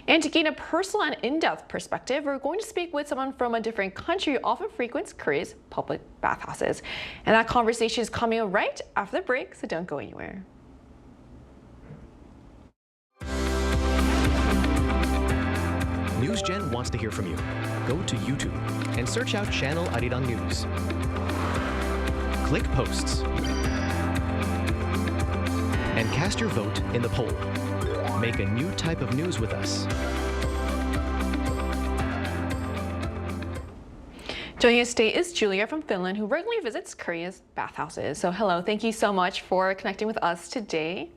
And to gain a personal and in-depth perspective, we're going to speak with someone from a different country who often frequents Korea's public bathhouses. And that conversation is coming up right after the break, so don't go anywhere. NewsGen wants to hear from you. Go to YouTube and search out channel Arirang News. Click Posts and cast your vote in the poll. Make a new type of news with us. Joining us today is Julia from Finland, who regularly visits Korea's bathhouses. So hello, thank you so much for connecting with us today.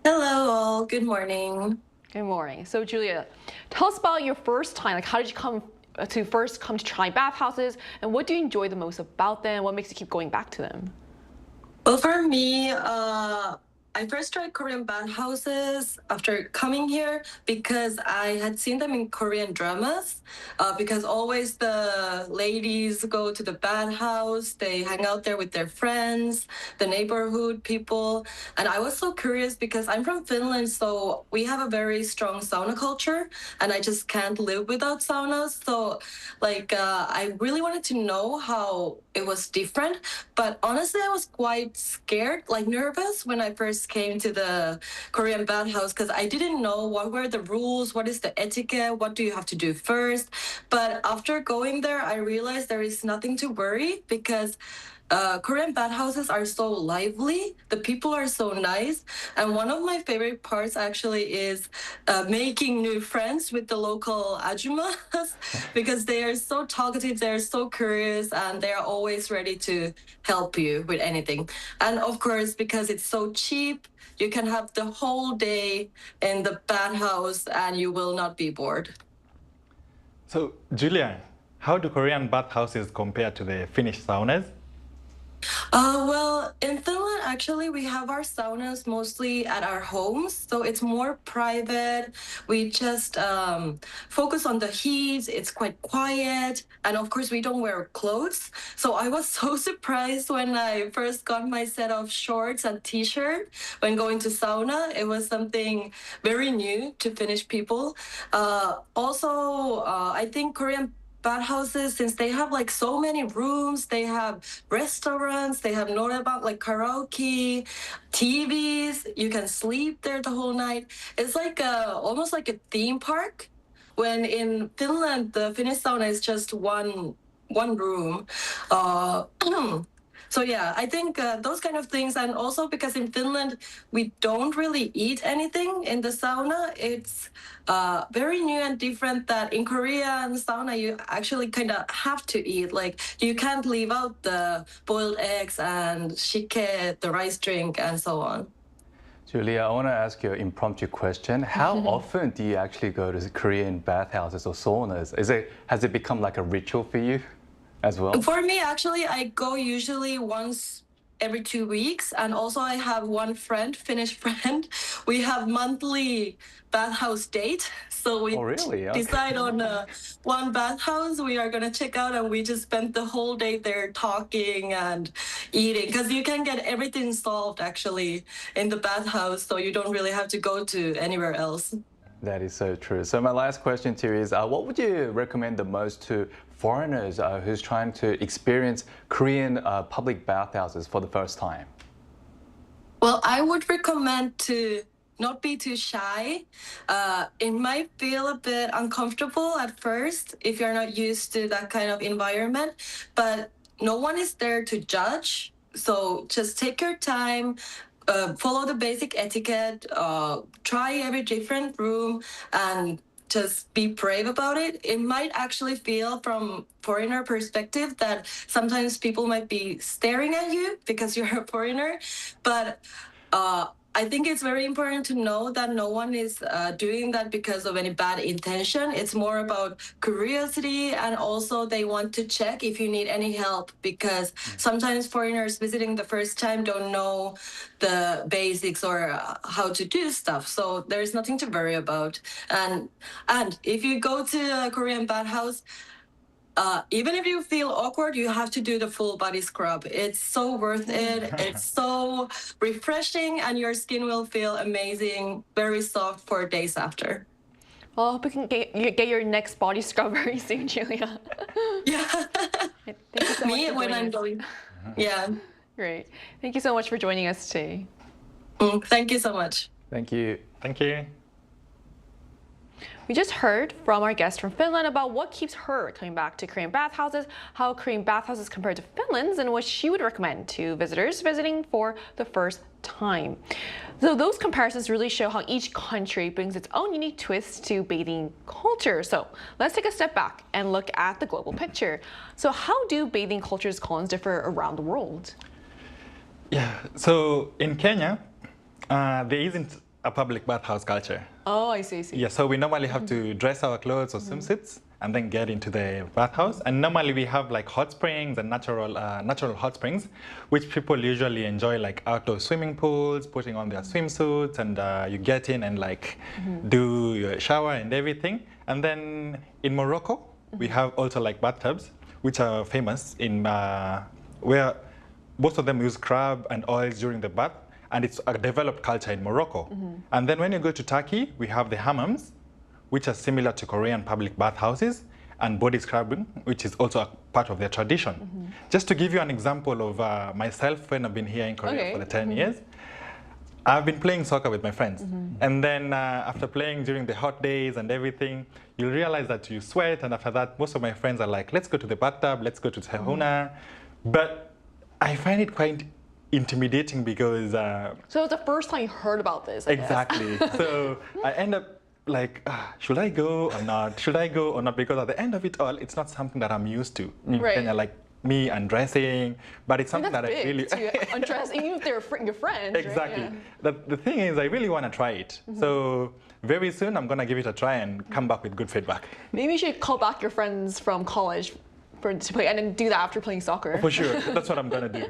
Hello all, good morning. Good morning. So Julia, tell us about your first time. Like, how did you come to try bathhouses, and what do you enjoy the most about them? What makes you keep going back to them? Well, for me, I first tried Korean bathhouses after coming here because I had seen them in Korean dramas. Because always the ladies go to the bathhouse, they hang out there with their friends, the neighborhood people. And I was so curious because I'm from Finland, so we have a very strong sauna culture, and I just can't live without saunas. So I really wanted to know how it was different. But honestly, I was quite scared, nervous when I first came to the Korean bathhouse because I didn't know what were the rules, what is the etiquette, what do you have to do first. But after going there, I realized there is nothing to worry because Korean bathhouses are so lively. The people are so nice. And one of my favorite parts actually is making new friends with the local ajumas because they are so talkative, they're so curious, and they are always ready to help you with anything. And of course, because it's so cheap, you can have the whole day in the bathhouse and you will not be bored. So, Julia, how do Korean bathhouses compare to the Finnish saunas? Well, in Finland, actually, we have our saunas mostly at our homes, so it's more private. We just focus on the heat. It's quite quiet, and of course, we don't wear clothes. So I was so surprised when I first got my set of shorts and t-shirt when going to sauna. It was something very new to Finnish people. I think Korean bathhouses, since they have so many rooms, they have restaurants, they have noraebang karaoke, TVs, you can sleep there the whole night. It's almost like a theme park, when in Finland the Finnish sauna is just one room. So yeah, I think those kind of things, and also because in Finland we don't really eat anything in the sauna. It's very new and different that in Korean sauna you actually kind of have to eat. You can't leave out the boiled eggs and shike, the rice drink, and so on. Julia, I want to ask you an impromptu question. How often do you actually go to Korean bathhouses or saunas? Has it become like a ritual for you as well? For me, actually, I go usually once every 2 weeks. And also I have one friend, Finnish friend. We have monthly bathhouse date. So we decide on one bathhouse we are going to check out, and we just spend the whole day there talking and eating, because you can get everything solved actually in the bathhouse, so you don't really have to go to anywhere else. That is so true. So my last question to you is, what would you recommend the most to foreigners who's trying to experience Korean public bathhouses for the first time? Well, I would recommend to not be too shy. It might feel a bit uncomfortable at first if you're not used to that kind of environment, but no one is there to judge. So just take your time, follow the basic etiquette, try every different room, and just be brave about it. It might actually feel from foreigner perspective that sometimes people might be staring at you because you're a foreigner, but I think it's very important to know that no one is doing that because of any bad intention. It's more about curiosity, and also they want to check if you need any help, because sometimes foreigners visiting the first time don't know the basics or how to do stuff. So there's nothing to worry about. And if you go to a Korean bathhouse, even if you feel awkward, you have to do the full body scrub. It's so worth it. It's so refreshing, and your skin will feel amazing, very soft for days after. Well, I hope you can get your next body scrub very soon, Julia. Yeah. Thank you so much for when I'm joining us. going. Yeah. Great. Thank you so much for joining us today. Thank you so much. Thank you. Thank you. We just heard from our guest from Finland about what keeps her coming back to Korean bathhouses, how Korean bathhouses compare to Finland's, and what she would recommend to visitors visiting for the first time. So those comparisons really show how each country brings its own unique twist to bathing culture. So let's take a step back and look at the global picture. So how do bathing cultures' colons differ around the world? Yeah, so in Kenya, there isn't a public bathhouse culture. Oh, I see. Yeah, so we normally have to dress our clothes or swimsuits and then get into the bathhouse. And normally we have like hot springs and natural hot springs, which people usually enjoy, like outdoor swimming pools, putting on their swimsuits, and you get in and like do your shower and everything. And then in Morocco, we have also like bathtubs, which are famous in where most of them use crab and oils during the bath. And it's a developed culture in Morocco. And then when you go to Turkey, we have the hammams, which are similar to Korean public bathhouses, and body scrubbing, which is also a part of their tradition. Just to give you an example of myself, when I've been here in Korea for the 10 years, I've been playing soccer with my friends. And then after playing during the hot days and everything, you'll realize that you sweat, and after that, most of my friends are like, let's go to the bathtub, let's go to sauna. But I find it quite intimidating because... So it's the first time you heard about this, I exactly. So I end up like, should I go or not? Should I go or not? Because at the end of it all, it's not something that I'm used to. In Kenya, like me undressing, but it's something that I really... to undress, even if they're your friends. Exactly. Right? Yeah. The thing is, I really want to try it. So very soon, I'm going to give it a try and come back with good feedback. Maybe you should call back your friends from college to play, and then do that after playing soccer. Oh, for sure, that's what I'm gonna do.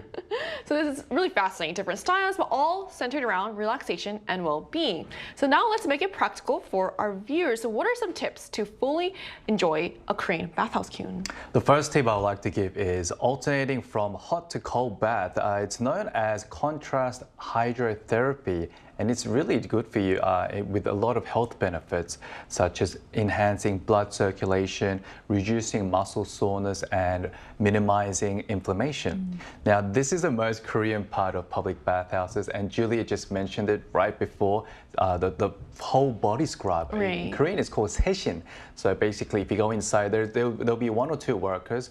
So this is really fascinating, different styles, but all centered around relaxation and well-being. So now let's make it practical for our viewers. So what are some tips to fully enjoy a Korean bathhouse, Kyun? The first tip I would like to give is alternating from hot to cold bath. It's known as contrast hydrotherapy, and it's really good for you with a lot of health benefits, such as enhancing blood circulation, reducing muscle soreness, and minimizing inflammation. Now, this is the most Korean part of public bathhouses, and Julia just mentioned it right before, the whole body scrub. In Korean, it's called seishin. So basically, if you go inside, there'll be 1 or 2 workers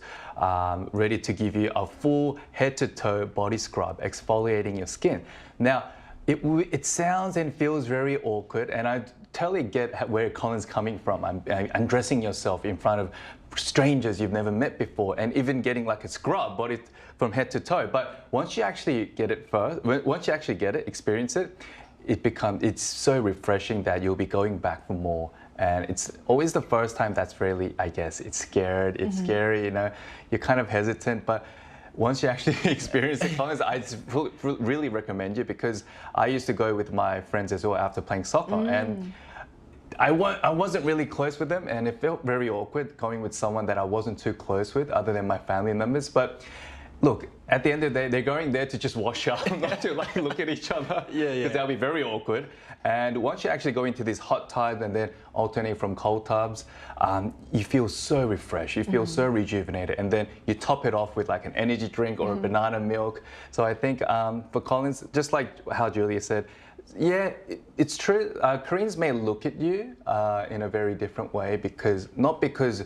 ready to give you a full head-to-toe body scrub, exfoliating your skin. Now, it sounds and feels very awkward, and I totally get where Colin's coming from. Undressing yourself in front of strangers you've never met before, and even getting like a scrub body from head to toe. But once you actually get it experience it, it's so refreshing that you'll be going back for more. And it's always the first time that's really, I guess, it's scary, you know, you're kind of hesitant, but once you actually experience it, I really recommend you, because I used to go with my friends as well after playing soccer, and I wasn't really close with them, and it felt very awkward going with someone that I wasn't too close with other than my family members. But look, at the end of the day, they're going there to just wash up, not to like look at each other. Yeah. Because that'll be very awkward. And once you actually go into these hot tubs and then alternating from cold tubs, you feel so refreshed, you feel so rejuvenated. And then you top it off with like an energy drink or a banana milk. So I think for Collins, just like how Julia said, yeah, it's true. Koreans may look at you in a very different way because not because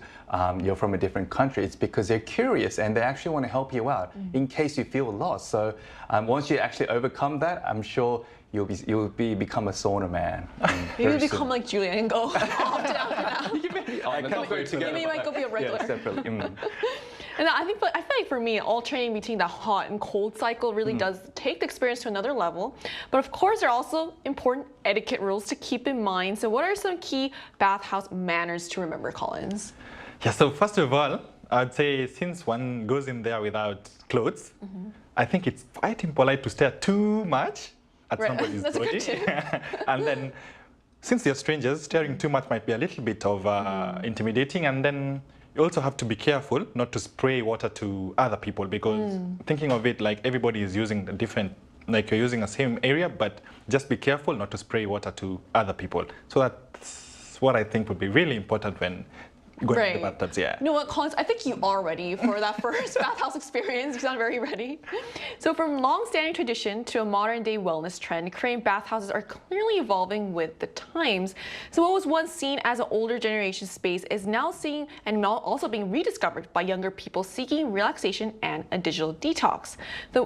you're from a different country. It's because they're curious and they actually want to help you out in case you feel lost. So once you actually overcome that, I'm sure you'll become a sauna man. Maybe become like Julia and go off down. You might go be a regular. Yeah, separately. And I feel like for me, alternating between the hot and cold cycle really does take the experience to another level. But of course, there are also important etiquette rules to keep in mind. So what are some key bathhouse manners to remember, Collins? Yeah, so first of all, I'd say since one goes in there without clothes, I think it's quite impolite to stare too much at somebody's That's body. a good tip. And then, since they're strangers, staring too much might be a little bit of intimidating. And then you also have to be careful not to spray water to other people because thinking of it like everybody is using the different, like you're using the same area, but just be careful not to spray water to other people. So that's what I think would be really important when going to the bathtubs, yeah. You know what, Collins? I think you are ready for that first bathhouse experience. You sound very ready. So from long-standing tradition to a modern-day wellness trend, Korean bathhouses are clearly evolving with the times. So what was once seen as an older generation space is now seen and now also being rediscovered by younger people seeking relaxation and a digital detox.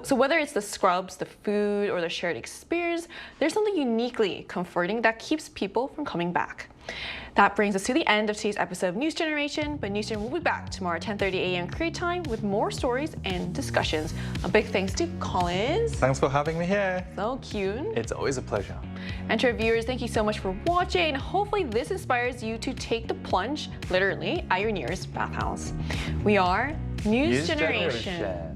So whether it's the scrubs, the food, or the shared experience, there's something uniquely comforting that keeps people from coming back. That brings us to the end of today's episode of News Generation, but News Generation will be back tomorrow at 10:30 a.m. Korea time with more stories and discussions. A big thanks to Collins. Thanks for having me here. So cute. It's always a pleasure. And to our viewers, thank you so much for watching. Hopefully this inspires you to take the plunge, literally, at your nearest bathhouse. We are News Generation.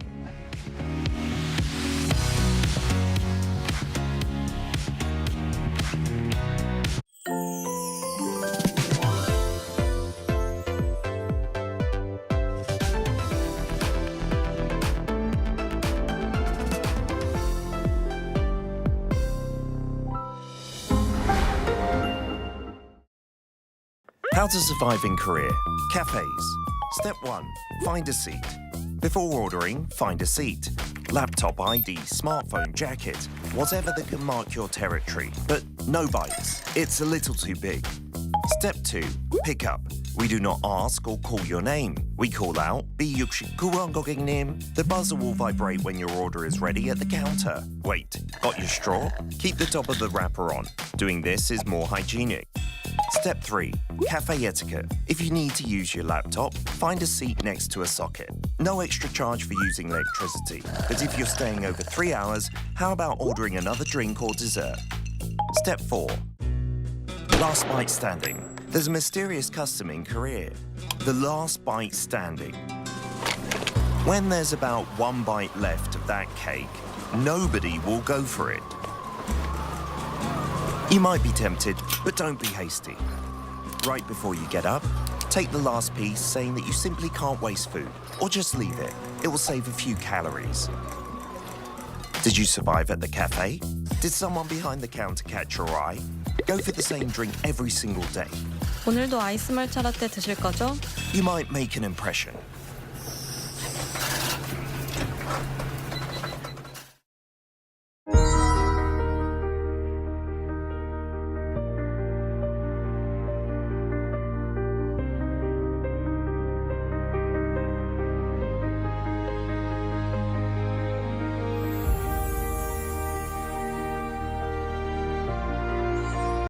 How to survive in Korea. Cafes. Step 1. Find a seat. Before ordering, find a seat. Laptop, ID, smartphone, jacket, whatever that can mark your territory. But no bites. It's a little too big. Step 2. Pick up. We do not ask or call your name. We call out, B69 고객님. The buzzer will vibrate when your order is ready at the counter. Wait, got your straw? Keep the top of the wrapper on. Doing this is more hygienic. Step 3. Cafe etiquette. If you need to use your laptop, find a seat next to a socket. No extra charge for using electricity. But if you're staying over 3 hours, how about ordering another drink or dessert? Step 4. Last bite standing. There's a mysterious custom in Korea. The last bite standing. When there's about 1 bite left of that cake, nobody will go for it. You might be tempted, but don't be hasty. Right before you get up, take the last piece saying that you simply can't waste food, or just leave it. It will save a few calories. Did you survive at the cafe? Did someone behind the counter catch your eye? Go for the same drink every single day. 오늘도 아이스 말차 라떼 드실 거죠? You might make an impression,